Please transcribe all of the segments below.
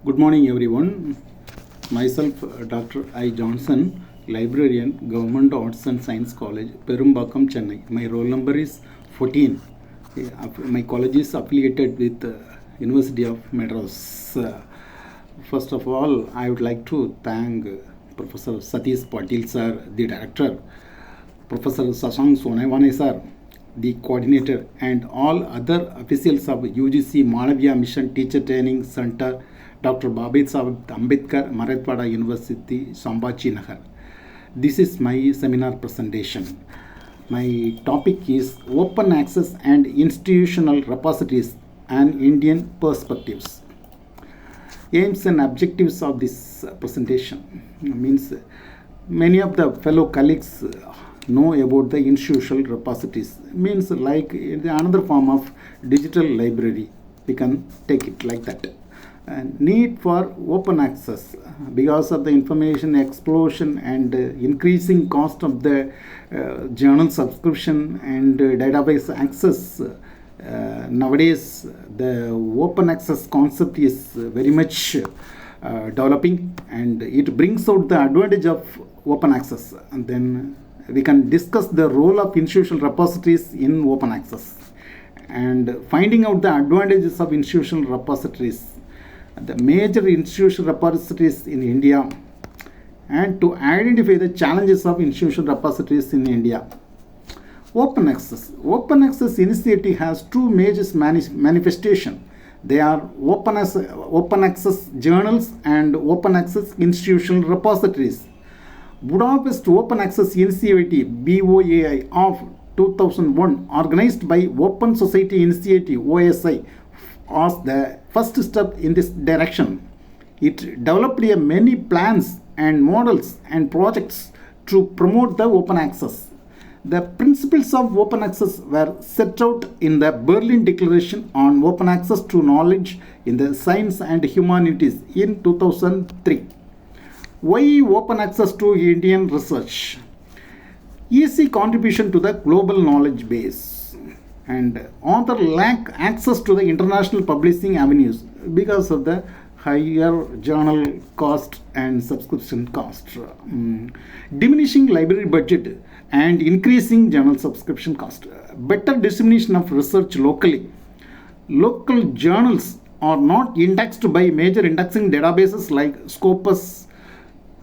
Good morning, everyone. Myself, Dr. I. Johnson, librarian, Government Arts and Science College, Perumbakam, Chennai. My roll number is 14. My college is affiliated with University of Madras. First of all, I would like to thank Professor Satish Patil sir, the director, Professor Sasank Sonaivane sir, the coordinator, and all other officials of UGC Malaviya Mission Teacher Training Center, Dr. Babet Ambedkar, Marathwada University, Sambhaji Nagar. This is my seminar presentation. My topic is Open Access and Institutional Repositories and Indian Perspectives. Aims and objectives of this presentation means many of the fellow colleagues know about the institutional repositories, means like another form of digital library. We can take it like that. Need for open access because of the information explosion and increasing cost of the journal subscription and database access. Nowadays the open access concept is very much developing, and it brings out the advantage of open access. And then we can discuss the role of institutional repositories in open access and finding out the advantages of institutional repositories, the major institutional repositories in India, and to identify the challenges of institutional repositories in India. Open access. Open access initiative has two major manifestations. They are open access journals and open access institutional repositories. Budapest Open Access Initiative BOAI of 2001, organized by Open Society Initiative OSI, was the first step in this direction. It developed many plans and models and projects to promote the open access. The principles of open access were set out in the Berlin Declaration on Open Access to Knowledge in the Science and Humanities in 2003. Why open access to Indian research? Easy contribution to the global knowledge base, and author lack access to the international publishing avenues because of the higher journal cost and subscription cost, diminishing library budget and increasing journal subscription cost, better dissemination of research locally. Local journals are not indexed by major indexing databases like Scopus,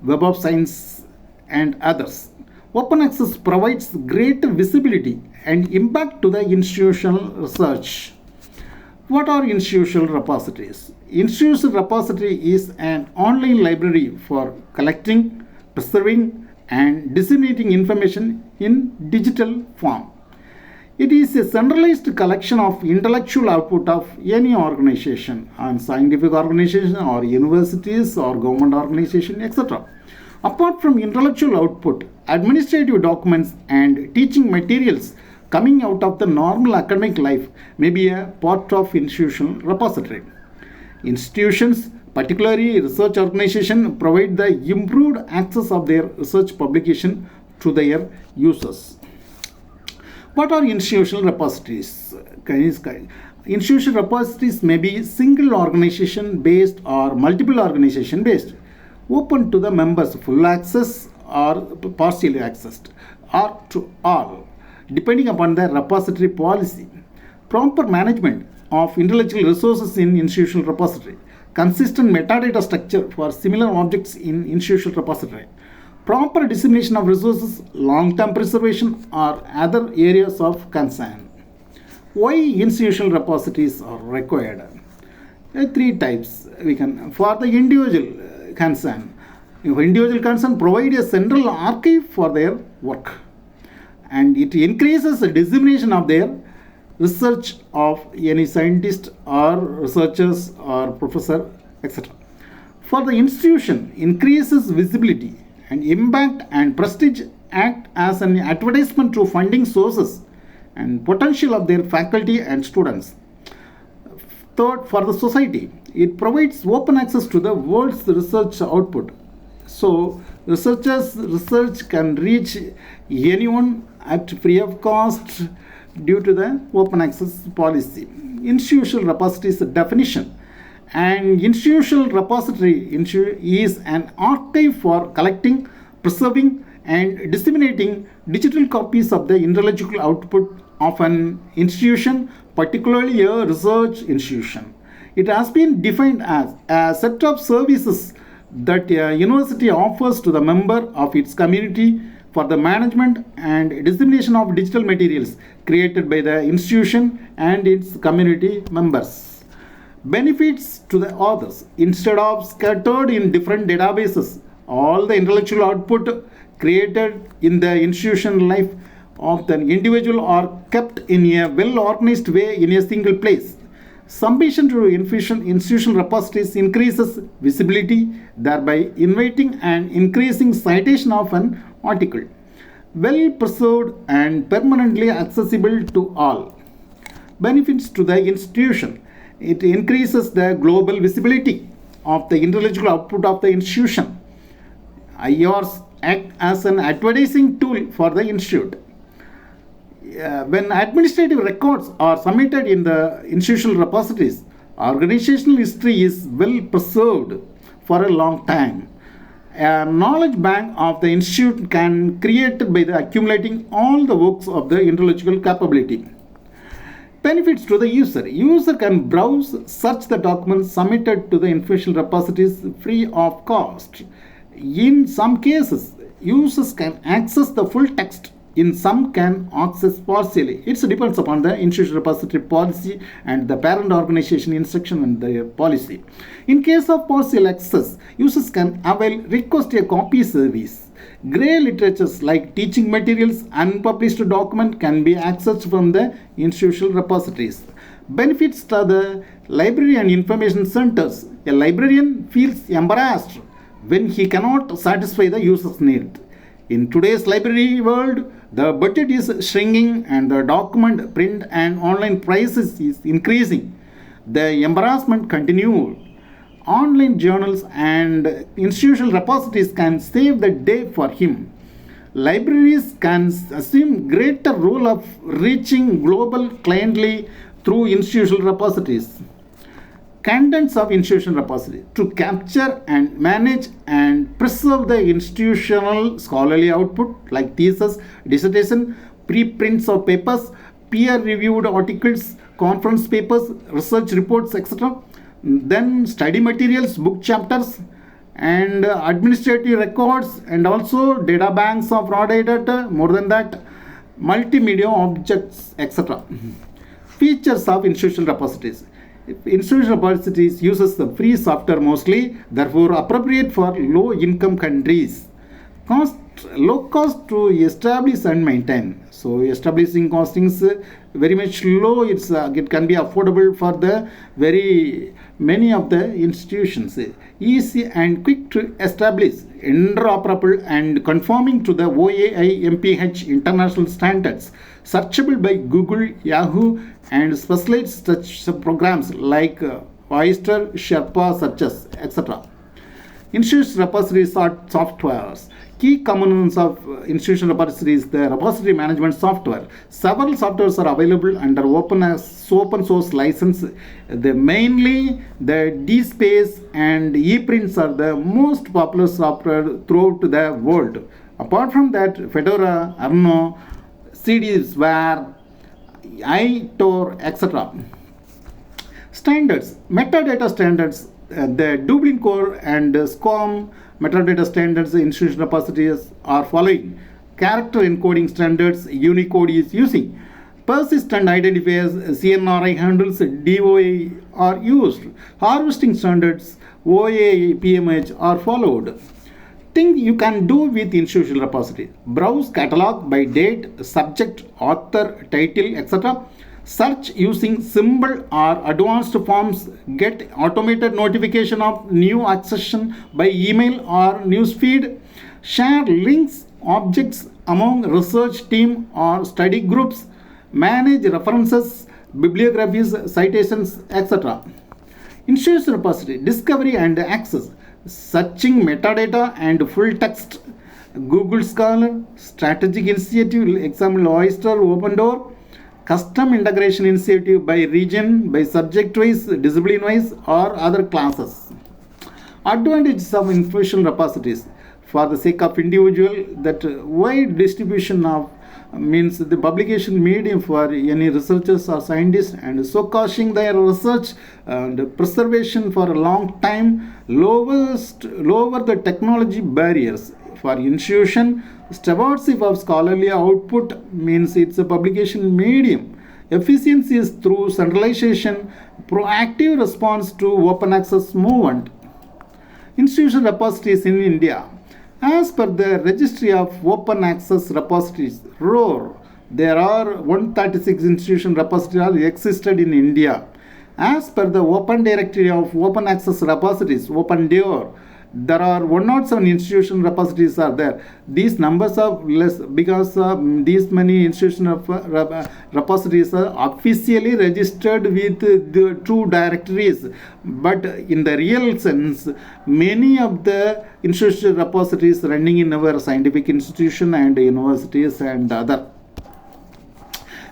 Web of Science, and others. Open access provides greater visibility and impact to the institutional research. What are institutional repositories? Institutional repository is an online library for collecting, preserving, and disseminating information in digital form. It is a centralized collection of intellectual output of any organization, and scientific organization or universities or government organization, etc. Apart from intellectual output, administrative documents and teaching materials coming out of the normal academic life may be a part of institutional repository. Institutions, particularly research organizations, provide the improved access of their research publication to their users. What are institutional repositories? Institutional repositories may be single organization based or multiple organization based, open to the members, full access or partially accessed, or to all, depending upon the repository policy. Proper management of intellectual resources in institutional repository, consistent metadata structure for similar objects in institutional repository, proper dissemination of resources, long-term preservation, or other areas of concern. Why institutional repositories are required? Three types we can. For the individual concern, individual concern provide a central archive for their work, and it increases the dissemination of their research of any scientist or researchers or professor, etc. For the institution, increases visibility and impact and prestige, act as an advertisement to funding sources and potential of their faculty and students. Third, for the society, it provides open access to the world's research output. So researchers' research can reach anyone at free of cost due to the open access policy. Institutional repositories definition: An institutional repository is an archive for collecting, preserving, and disseminating digital copies of the intellectual output of an institution, particularly a research institution. It has been defined as a set of services that a university offers to the member of its community for the management and dissemination of digital materials created by the institution and its community members. Benefits to the authors: instead of scattered in different databases, all the intellectual output created in the institution life of the individual are kept in a well organized way in a single place. Submission to institutional repositories increases visibility, thereby inviting and increasing citation of an article. Well preserved and permanently accessible to all. Benefits to the institution: it increases the global visibility of the intellectual output of the institution. IRs act as an advertising tool for the institute. When administrative records are submitted in the institutional repositories, organizational history is well preserved for a long time. A knowledge bank of the institute can create by the accumulating all the works of the intellectual capability. Benefits to the user: user can browse, search the documents submitted to the information repositories free of cost. In some cases, users can access the full text. In some can access partially. It depends upon the institution repository policy and the parent organization instruction and their policy. In case of partial access, users can avail request a copy service. Grey literatures like teaching materials, unpublished document can be accessed from the institutional repositories. Benefits to the library and information centers: a librarian feels embarrassed when he cannot satisfy the user's need. In today's library world, the budget is shrinking and the document print and online prices is increasing. The embarrassment continued. Online journals and institutional repositories can save the day for him. Libraries can assume greater role of reaching global clientele through institutional repositories. Contents of institutional repository: to capture and manage and preserve the institutional scholarly output like thesis, dissertation, preprints of papers, peer-reviewed articles, conference papers, research reports, etc. Then study materials, book chapters, and administrative records, and also data banks of raw data. More than that, multimedia objects, etc. Features of institutional repositories: institutional repositories uses the free software mostly, therefore appropriate for low income countries. Low cost to establish and maintain. So establishing costings very much low. It can be affordable for the very many of the institutions. Easy and quick to establish, interoperable and conforming to the OAI MPH international standards. Searchable by Google, Yahoo, and specialized search programs like Oyster, Sherpa searches, etc. Institutional repositories are softwares. Key components of institutional repositories: the repository management software. Several softwares are available under open source license. Mainly the DSpace and ePrints are the most popular software throughout the world. Apart from that, Fedora, Arno, CDSware, iTor, etc. Standards: metadata standards. The Dublin Core and SCORM metadata standards institutional repositories are following. Character encoding standards Unicode is using. Persistent identifiers CNRI handles DOI are used. Harvesting standards OA PMH are followed. Things you can do with institutional repository: browse catalog by date, subject, author, title, etc. Search using symbol or advanced forms. Get automated notification of new accession by email or newsfeed. Share links, objects among research team or study groups. Manage references, bibliographies, citations, etc. Institutional repository: discovery and access. Searching metadata and full text. Google Scholar, Strategic Initiative, example Oyster, Open Door. custom integration initiative by region, by subject-wise, discipline-wise, or other classes. Advantages of information repositories. For the sake of individual, that wide distribution of means the publication medium for any researchers or scientists, and so causing their research and preservation for a long time, lower the technology barriers. For institution, stewardship of scholarly output means it's a publication medium. Efficiency is through centralization, proactive response to open access movement. Institutional repositories in India. As per the Registry of Open Access Repositories, ROR, there are 136 institutional repositories existed in India. As per the Open Directory of Open Access Repositories, OpenDIR, there are 107 institutional repositories are there. These numbers are less because these many institutional repositories are officially registered with the two directories, but in the real sense, many of the institutional repositories running in our scientific institution and universities and other.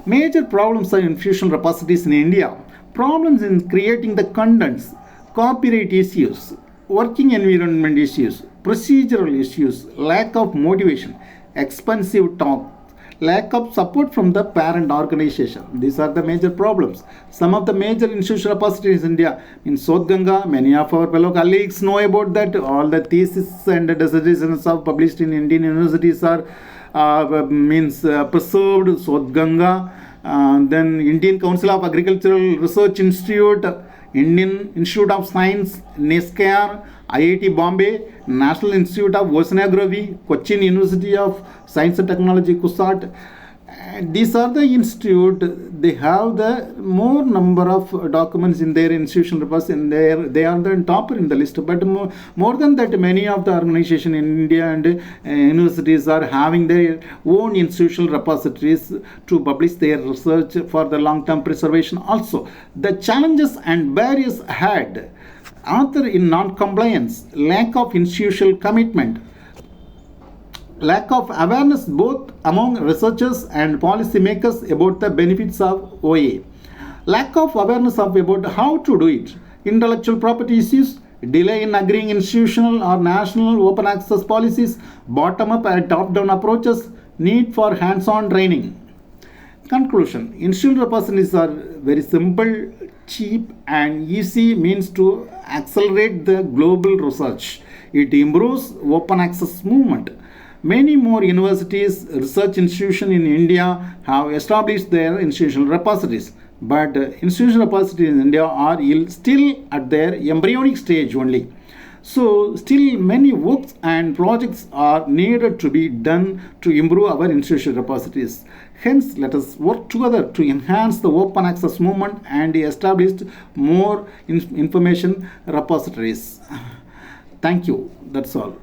Major problems of institutional repositories in India. Problems in creating the contents, copyright issues, working environment issues, procedural issues, lack of motivation, expensive talk, lack of support from the parent organization. These are the major problems. Some of the major institutional repositories in India. In South Ganga, many of our fellow colleagues know about that. All the theses and dissertations are published in Indian universities are preserved. South Ganga, then Indian Council of Agricultural Research Institute, Indian Institute of Science, NISCAR, IIT Bombay, National Institute of Oceanography, Cochin University of Science and Technology, CUSAT. These are the institute. They have the more number of documents in their institutional repository. They are the topper in the list. But more than that, many of the organizations in India and universities are having their own institutional repositories to publish their research for the long-term preservation. Also, the challenges and barriers had: author in non-compliance, lack of institutional commitment, lack of awareness both among researchers and policymakers about the benefits of OA, lack of awareness about how to do it, intellectual property issues, delay in agreeing institutional or national open access policies, bottom-up and top-down approaches, need for hands-on training. Conclusion: institutional repositories are very simple, cheap, and easy means to accelerate the global research. It improves open access movement. Many more universities, research institutions in India have established their institutional repositories, but institutional repositories in India are still at their embryonic stage only. So, still many works and projects are needed to be done to improve our institutional repositories. Hence, let us work together to enhance the open access movement and establish more information repositories. Thank you. That's all.